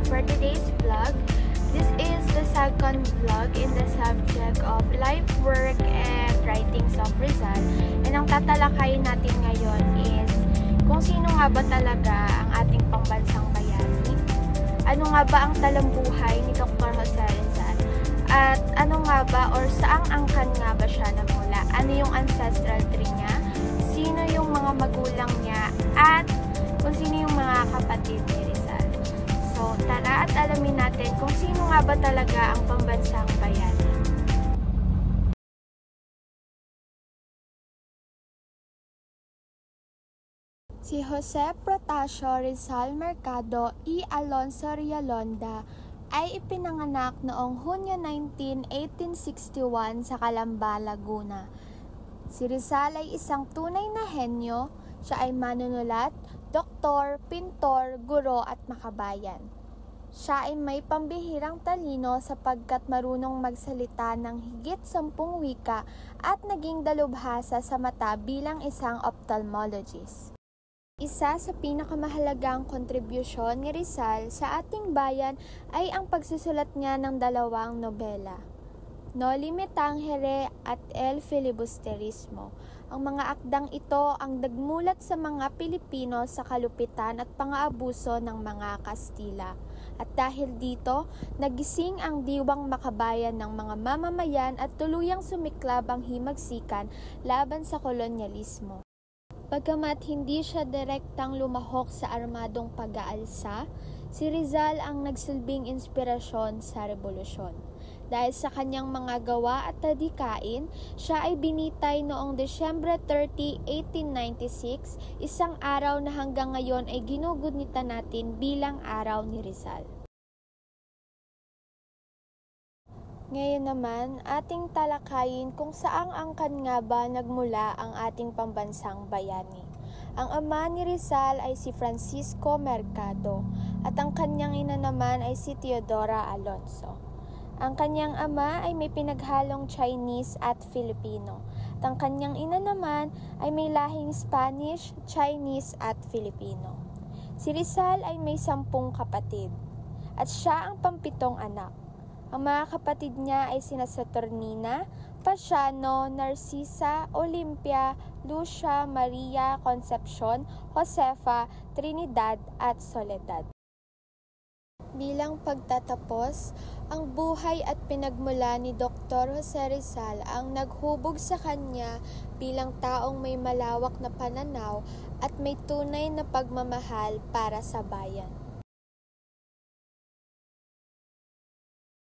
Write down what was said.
for today's vlog. This is the second vlog in the subject of life, work, and writings of Rizal. And ang tatalakayin natin ngayon is kung sino nga ba talaga ang ating pambansang bayani. Ano nga ba ang talambuhay ni Dr. Jose Rizal? At ano nga ba or saang angkan nga ba siya nagmula? Ano yung ancestral tree niya? Sino yung mga magulang niya? At kung sino yung mga kapatid ni Rizal. So, tara at alamin natin kung sino nga ba talaga ang pambansang bayani. Si Jose Protasio Rizal Mercado y Alonso Rialonda ay ipinanganak noong Hunyo 19, 1861 sa Calamba, Laguna. Si Rizal ay isang tunay na henyo. Siya ay manunulat, doktor, pintor, guro at makabayan. Siya ay may pambihirang talino sapagkat marunong magsalita ng higit 10 wika at naging dalubhasa sa mata bilang isang ophthalmologist. Isa sa pinakamahalagang kontribusyon ni Rizal sa ating bayan ay ang pagsusulat niya ng 2 nobela, Noli Me Tangere at El Filibusterismo. Ang mga akdang ito ang nagmulat sa mga Pilipino sa kalupitan at pang-aabuso ng mga Kastila. At dahil dito, nagising ang diwang makabayan ng mga mamamayan at tuluyang sumiklab ang himagsikan laban sa kolonyalismo. Bagamat hindi siya direktang lumahok sa armadong pag-aalsa, si Rizal ang nagsilbing inspirasyon sa rebolusyon. Dahil sa kanyang mga gawa at tadikain, siya ay binitay noong Desyembre 30, 1896, isang araw na hanggang ngayon ay ginugunita natin bilang araw ni Rizal. Ngayon naman, ating talakayin kung saang angkan nga ba nagmula ang ating pambansang bayani. Ang ama ni Rizal ay si Francisco Mercado at ang kanyang ina naman ay si Teodora Alonso. Ang kanyang ama ay may pinaghalong Chinese at Filipino at ang kanyang ina naman ay may lahing Spanish, Chinese at Filipino. Si Rizal ay may 10 kapatid at siya ang pampitong anak. Ang mga kapatid niya ay sina Saturnina, Pasiano, Narcisa, Olympia, Lucia, Maria, Concepcion, Josefa, Trinidad at Soledad. Bilang pagtatapos, ang buhay at pinagmula ni Dr. Jose Rizal ang naghubog sa kanya bilang taong may malawak na pananaw at may tunay na pagmamahal para sa bayan.